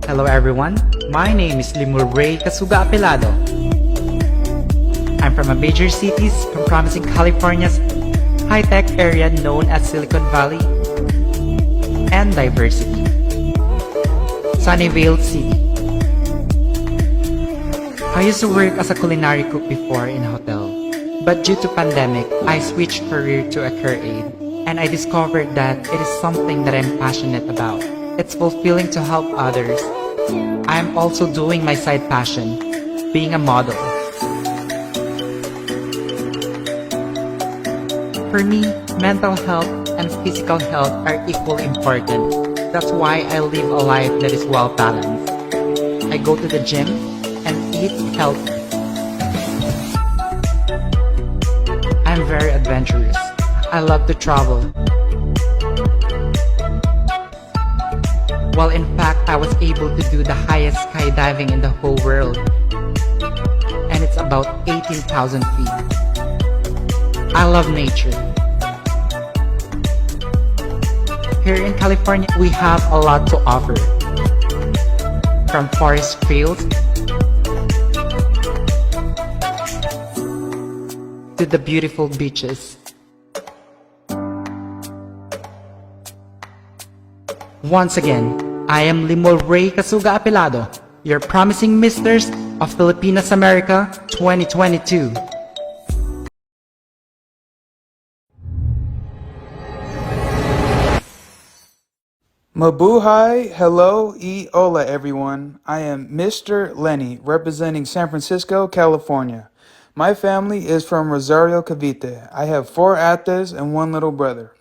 Hello everyone, my name is Limur Ray Kasuga Apelado. I'm from a major cities from promising California's high-tech area known as Silicon Valley and diversity, Sunnyvale City. I used to work as a culinary cook before in a hotel, but due to pandemic, I switched career to a care aide, and I discovered that it is something that I'm passionate about. It's fulfilling to help others. I'm also doing my side passion, being a model. For me, mental health and physical health are equally important. That's why I live a life that is well balanced. I go to the gym and eat healthy. I'm very adventurous. I love to travel. Well, in fact, I was able to do the highest skydiving in the whole world. And it's about 18,000 feet. I love nature. Here in California, we have a lot to offer. From forest fields to the beautiful beaches. Once again, I am Limor Ray Kasuga Apelado, your promising Misters of Filipinas America 2022. Mabuhay, hello, hola everyone. I am Mr. Lenny, representing San Francisco, California. My family is from Rosario, Cavite. I have 4 ates and 1 little brother.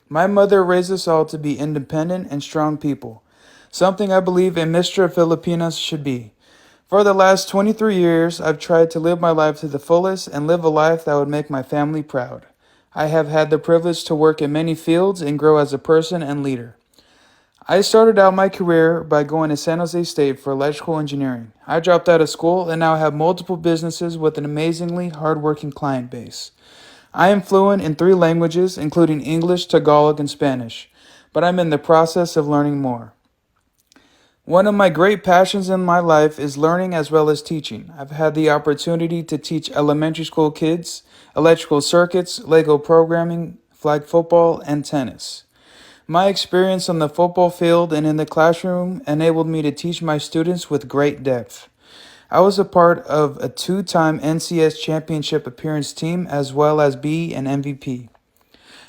My mother raised us all to be independent and strong people, something I believe a Mr. Filipinas should be. For the last 23 years, I've tried to live my life to the fullest and live a life that would make my family proud. I have had the privilege to work in many fields and grow as a person and leader. I started out my career by going to San Jose State for electrical engineering. I dropped out of school and now have multiple businesses with an amazingly hardworking client base. I am fluent in 3 languages, including English, Tagalog, and Spanish, but I'm in the process of learning more. One of my great passions in my life is learning as well as teaching. I've had the opportunity to teach elementary school kids, electrical circuits, Lego programming, flag football, and tennis. My experience on the football field and in the classroom enabled me to teach my students with great depth. I was a part of a 2-time NCS championship appearance team as well as be an MVP.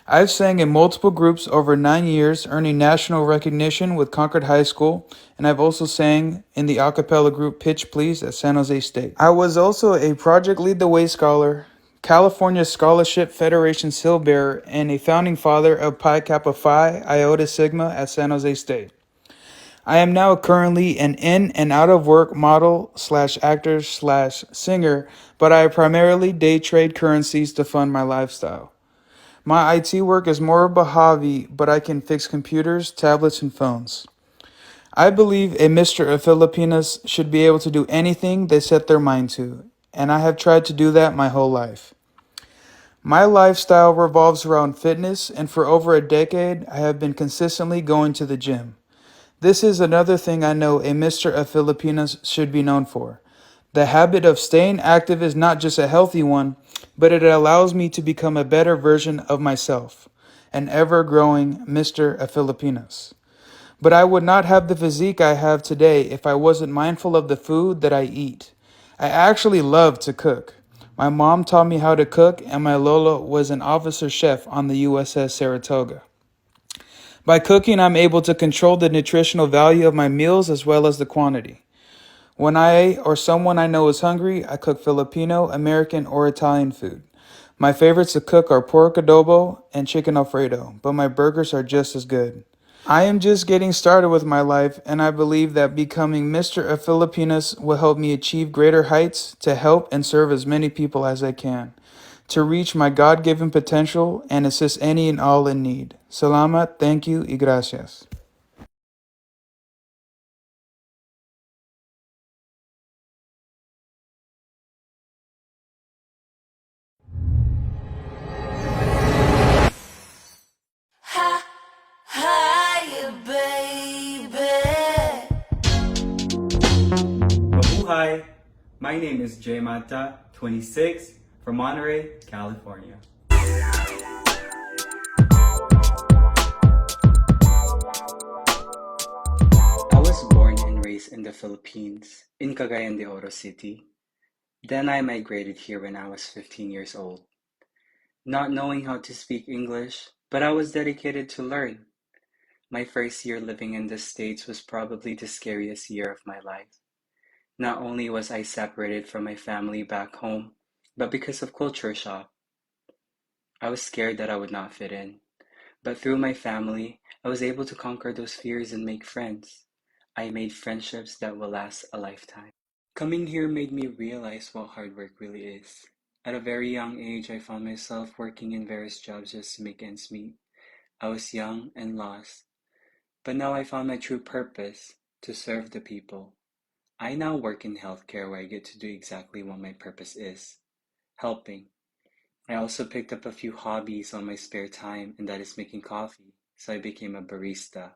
I've sang in multiple groups over 9 years, earning national recognition with Concord High School, and I've also sang in the a cappella group Pitch Please at San Jose State. I was also a Project Lead the Way Scholar, California Scholarship Federation Seal Bearer, and a founding father of Pi Kappa Phi Iota Sigma at San Jose State. I am now currently an in and out of work model / actor / singer, but I primarily day trade currencies to fund my lifestyle. My IT work is more of a hobby, but I can fix computers, tablets, and phones. I believe a Mr. of Filipinas should be able to do anything they set their mind to, and I have tried to do that my whole life. My lifestyle revolves around fitness, and for over a decade, I have been consistently going to the gym. This is another thing I know a Mr. of Filipinas should be known for. The habit of staying active is not just a healthy one, but it allows me to become a better version of myself, an ever-growing Mr. of Filipinas. But I would not have the physique I have today if I wasn't mindful of the food that I eat. I actually love to cook. My mom taught me how to cook, and my Lolo was an officer chef on the USS Saratoga. By cooking, I'm able to control the nutritional value of my meals as well as the quantity. When I or someone I know is hungry, I cook Filipino, American, or Italian food. My favorites to cook are pork adobo and chicken alfredo, but my burgers are just as good. I am just getting started with my life, and I believe that becoming Mr. of Filipinas will help me achieve greater heights to help and serve as many people as I can, to reach my God-given potential and assist any and all in need. Salamat, thank you, y gracias. Hi, baby. My name is Jay Mata, 26, from Monterey, California. I was born and raised in the Philippines, in Cagayan de Oro City. Then I migrated here when I was 15 years old, not knowing how to speak English, but I was dedicated to learn. My first year living in the States was probably the scariest year of my life. Not only was I separated from my family back home, but because of culture shock, I was scared that I would not fit in. But through my family, I was able to conquer those fears and make friends. I made friendships that will last a lifetime. Coming here made me realize what hard work really is. At a very young age, I found myself working in various jobs just to make ends meet. I was young and lost, but now I found my true purpose, to serve the people. I now work in healthcare where I get to do exactly what my purpose is, helping. I also picked up a few hobbies on my spare time, and that is making coffee, so I became a barista.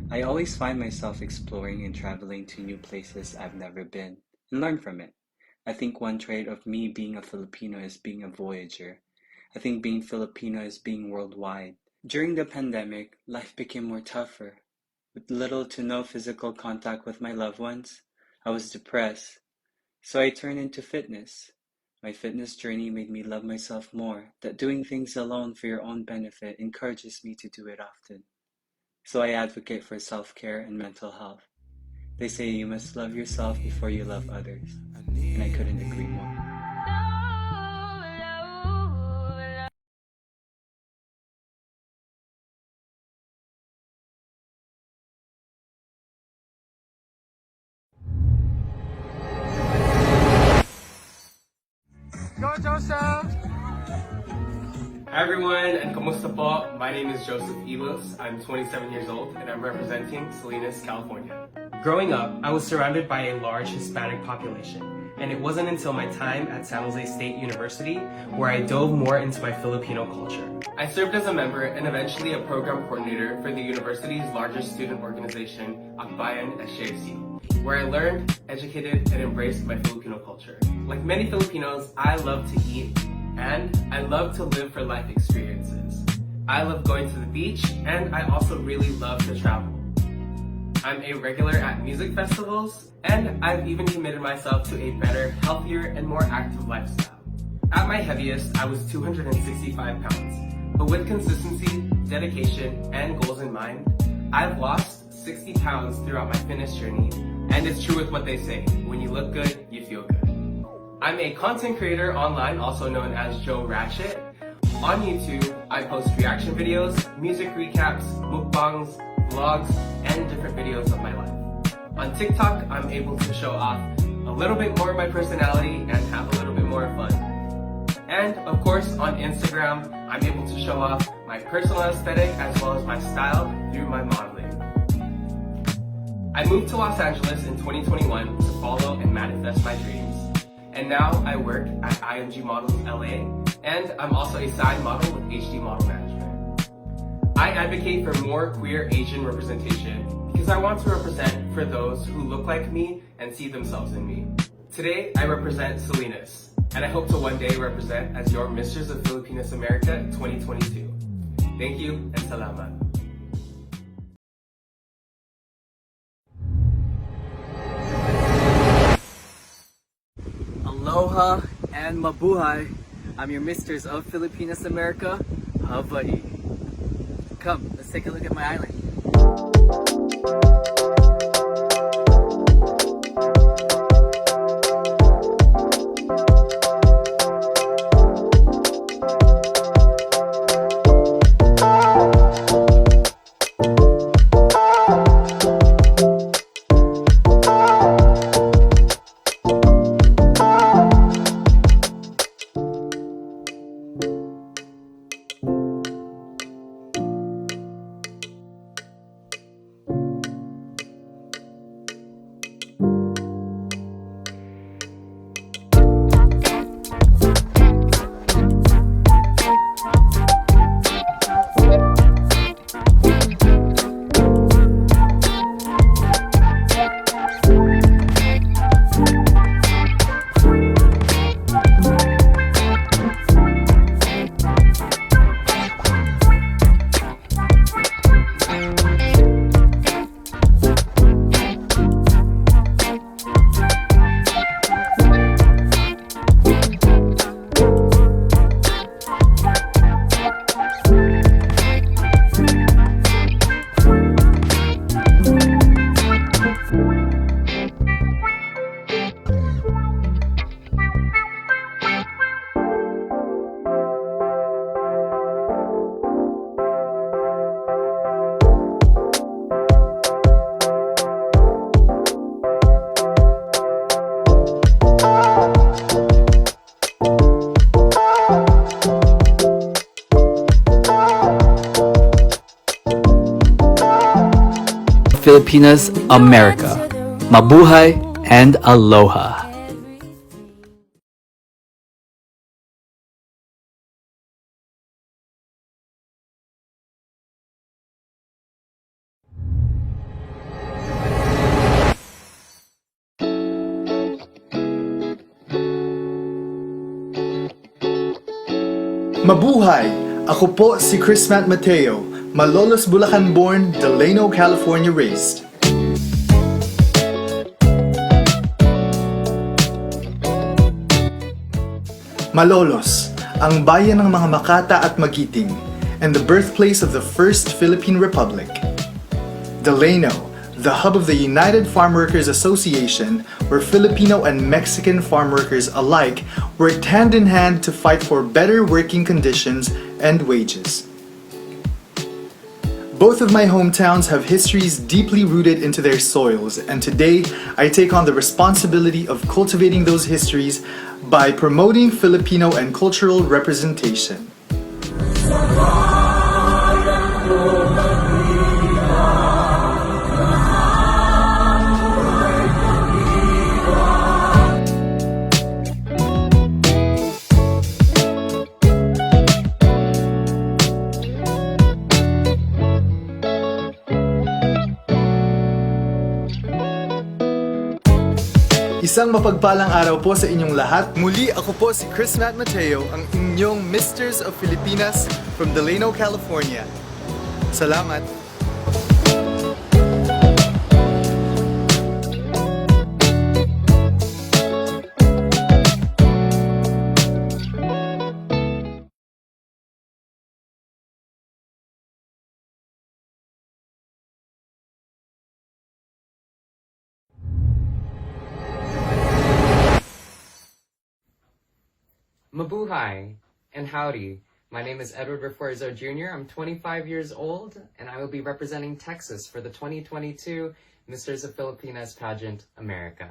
I always find myself exploring and traveling to new places I've never been, and learn from it. I think one trait of me being a Filipino is being a voyager. I think being Filipino is being worldwide. During the pandemic, life became more tougher. With little to no physical contact with my loved ones, I was depressed, so I turned into fitness. My fitness journey made me love myself more, that doing things alone for your own benefit encourages me to do it often. So I advocate for self-care and mental health. They say you must love yourself before you love others, and I couldn't agree more. Go, Joseph! Hi everyone, and kamusta po? My name is Joseph Elos. I'm 27 years old, and I'm representing Salinas, California. Growing up, I was surrounded by a large Hispanic population, and it wasn't until my time at San Jose State University where I dove more into my Filipino culture. I served as a member and eventually a program coordinator for the university's largest student organization, Akbayan SJC, where I learned, educated, and embraced my Filipino culture. Like many Filipinos, I love to eat, and I love to live for life experiences. I love going to the beach, and I also really love to travel. I'm a regular at music festivals, and I've even committed myself to a better, healthier, and more active lifestyle. At my heaviest, I was 265 pounds, but with consistency, dedication, and goals in mind, I've lost 60 pounds throughout my fitness journey, and it's true with what they say, when you look good, you feel good. I'm a content creator online, also known as Joe Ratchet. On YouTube, I post reaction videos, music recaps, mukbangs, vlogs, and different videos of my life. On TikTok, I'm able to show off a little bit more of my personality and have a little bit more fun. And of course, on Instagram, I'm able to show off my personal aesthetic as well as my style through my modeling. I moved to Los Angeles in 2021 to follow and manifest my dreams. And now I work at IMG Models LA, and I'm also a side model with HD Model Management. I advocate for more queer Asian representation because I want to represent for those who look like me and see themselves in me. Today, I represent Salinas, and I hope to one day represent as your Misters of Filipinas America 2022. Thank you, and salamat. Aloha and mabuhay. I'm your Misters of Filipinas America, Hawaii. Come, let's take a look at my island. Filipinas, America. Mabuhay and aloha. Mabuhay! Ako po si Chris Matt Mateo, Malolos Bulacan born, Delano, California raised. Malolos, ang bayan ng mga Makata at Magiting, and the birthplace of the First Philippine Republic. Delano, the hub of the United Farm Workers Association, where Filipino and Mexican farm workers alike worked hand in hand to fight for better working conditions and wages. Both of my hometowns have histories deeply rooted into their soils, and today I take on the responsibility of cultivating those histories by promoting Filipino and cultural representation. Isang mapagpalang araw po sa inyong lahat. Muli ako po si Chris Matt Mateo, ang inyong Misters of Filipinas from Delano, California. Salamat! Mabuhay and howdy. My name is Edward Refuerzo Jr. I'm 25 years old, and I will be representing Texas for the 2022 Misters of Filipinas Pageant America.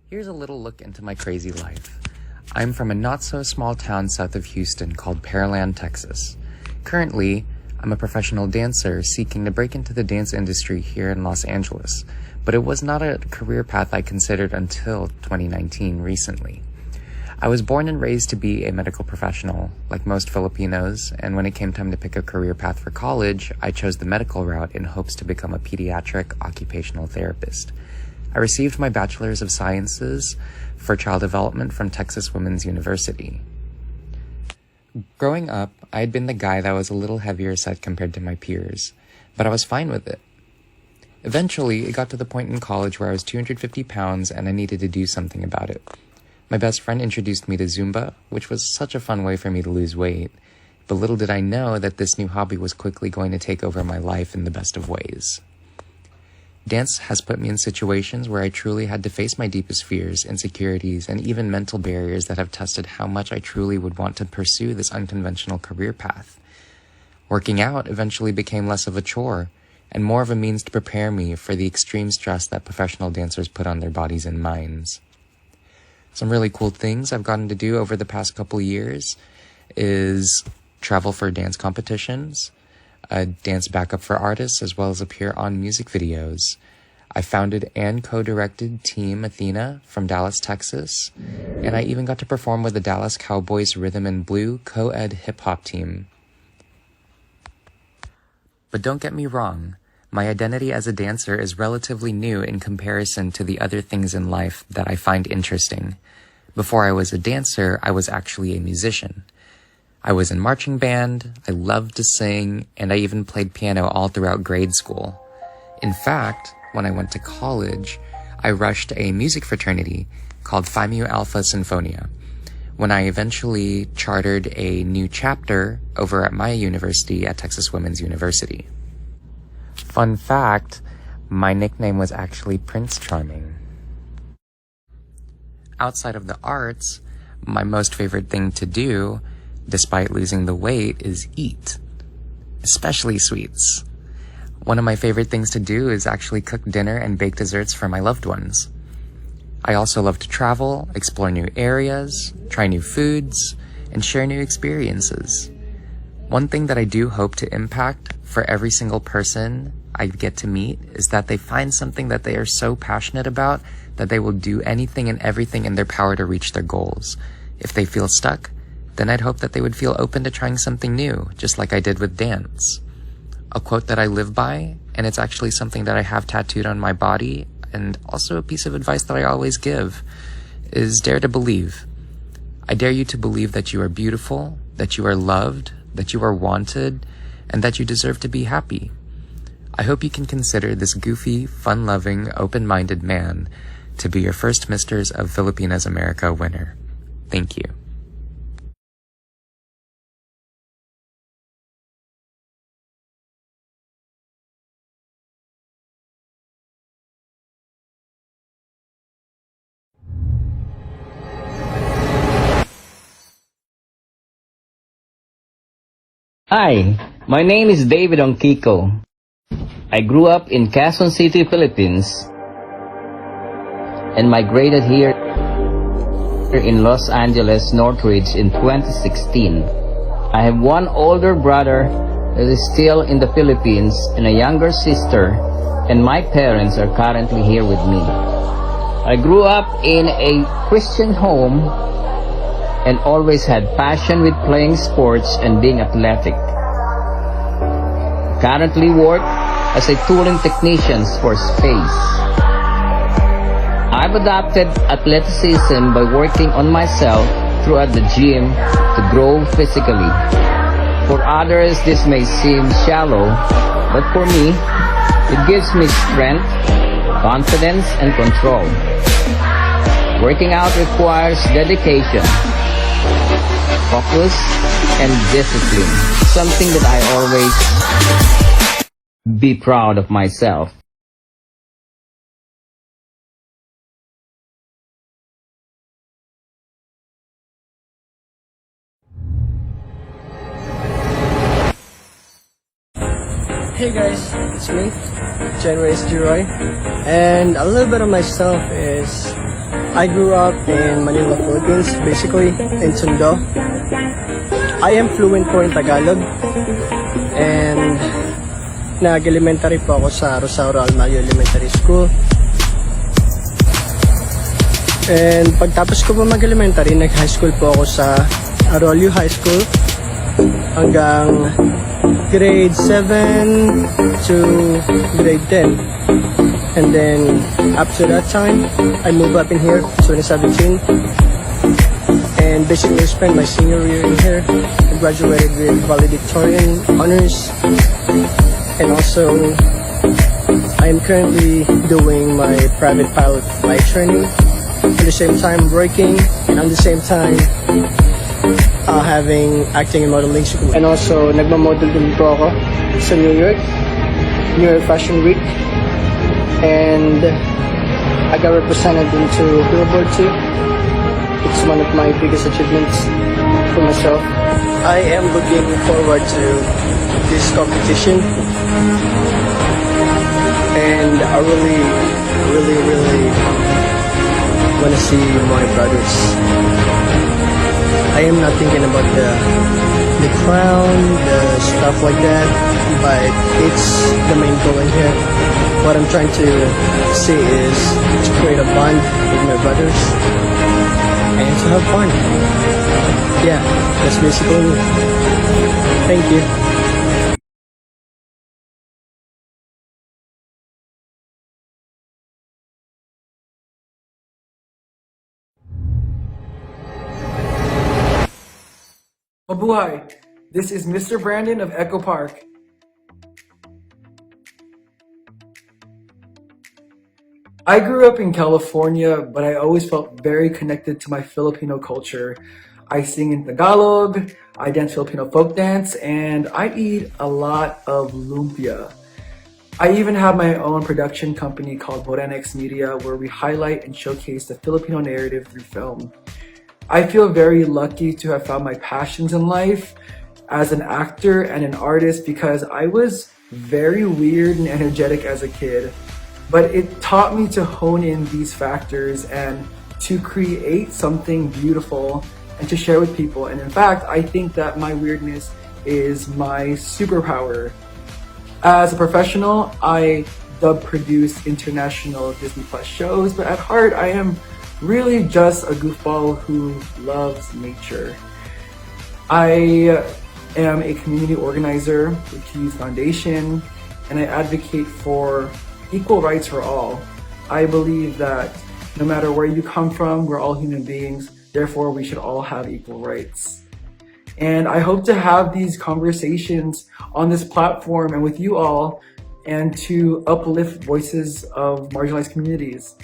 Here's a little look into my crazy life. I'm from a not-so-small town south of Houston called Pearland, Texas. Currently, I'm a professional dancer seeking to break into the dance industry here in Los Angeles, but it was not a career path I considered until 2019 recently. I was born and raised to be a medical professional, like most Filipinos, and when it came time to pick a career path for college, I chose the medical route in hopes to become a pediatric occupational therapist. I received my Bachelor's of Sciences for Child Development from Texas Women's University. Growing up, I had been the guy that was a little heavier set compared to my peers, but I was fine with it. Eventually, it got to the point in college where I was 250 pounds and I needed to do something about it. My best friend introduced me to Zumba, which was such a fun way for me to lose weight, but little did I know that this new hobby was quickly going to take over my life in the best of ways. Dance has put me in situations where I truly had to face my deepest fears, insecurities, and even mental barriers that have tested how much I truly would want to pursue this unconventional career path. Working out eventually became less of a chore, and more of a means to prepare me for the extreme stress that professional dancers put on their bodies and minds. Some really cool things I've gotten to do over the past couple years is travel for dance competitions, dance backup for artists, as well as appear on music videos. I founded and co-directed Team Athena from Dallas, Texas, and I even got to perform with the Dallas Cowboys Rhythm and Blue co-ed hip-hop team. But don't get me wrong, my identity as a dancer is relatively new in comparison to the other things in life that I find interesting. Before I was a dancer, I was actually a musician. I was in marching band, I loved to sing, and I even played piano all throughout grade school. In fact, when I went to college, I rushed a music fraternity called Phi Mu Alpha Sinfonia. When I eventually chartered a new chapter over at my university at Texas Women's University. Fun fact, my nickname was actually Prince Charming. Outside of the arts, my most favorite thing to do, despite losing the weight, is eat, especially sweets. One of my favorite things to do is actually cook dinner and bake desserts for my loved ones. I also love to travel, explore new areas, try new foods, and share new experiences. One thing that I do hope to impact for every single person I get to meet is that they find something that they are so passionate about that they will do anything and everything in their power to reach their goals. If they feel stuck, then I'd hope that they would feel open to trying something new, just like I did with dance. A quote that I live by, and it's actually something that I have tattooed on my body, and also a piece of advice that I always give, is dare to believe. I dare you to believe that you are beautiful, that you are loved, that you are wanted, and that you deserve to be happy. I hope you can consider this goofy, fun-loving, open-minded man to be your first Misters of Filipinas America winner. Thank you. Hi, my name is David Ongkiko. I grew up in Quezon City, Philippines, and migrated here in Los Angeles, Northridge in 2016. I have one older brother that is still in the Philippines and a younger sister, and my parents are currently here with me. I grew up in a Christian home and always had passion with playing sports and being athletic. Currently work as a tooling technician for space. I've adopted athleticism by working on myself throughout the gym to grow physically. For others, this may seem shallow, but for me, it gives me strength, confidence, and control. Working out requires dedication, focus, and discipline, something that I always be proud of myself. Hey guys, it's me, January Roy, and a little bit of myself is I grew up in Manila, Philippines, basically in Tondo. I am fluent po in Tagalog, and nag-elementary po ako sa Rosario Almayo Elementary School. And pagtapos ko po mag-elementary, nag-high school po ako sa Arroyo High School hanggang grade 7 to grade 10. And then after that time, I moved up in here, 2017. And basically spent my senior year in here. I graduated with valedictorian honors. And also, I am currently doing my private pilot flight training. At the same time working, and at the same time having acting and modeling school. And also, nagmamodel din po ako sa New York Fashion Week. And I got represented into Billboard too. It's one of my biggest achievements for myself. I am looking forward to this competition. And I really want to see my brothers. I am not thinking about the crown, the stuff like that, but it's the main goal in here. What I'm trying to see is to create a bond with my brothers and to have fun. Yeah, that's basically it. Thank you. Mabuhay! This is Mr. Brandon of Echo Park. I grew up in California, but I always felt very connected to my Filipino culture. I sing in Tagalog, I dance Filipino folk dance, and I eat a lot of lumpia. I even have my own production company called Morenex Media, where we highlight and showcase the Filipino narrative through film. I feel very lucky to have found my passions in life as an actor and an artist because I was very weird and energetic as a kid. But it taught me to hone in these factors and to create something beautiful and to share with people. And in fact, I think that my weirdness is my superpower. As a professional, I dub produce international Disney Plus shows, but at heart, I am really just a goofball who loves nature. I am a community organizer with Keys Foundation, and I advocate for equal rights for all. I believe that no matter where you come from, we're all human beings, therefore we should all have equal rights. And I hope to have these conversations on this platform and with you all, and to uplift voices of marginalized communities.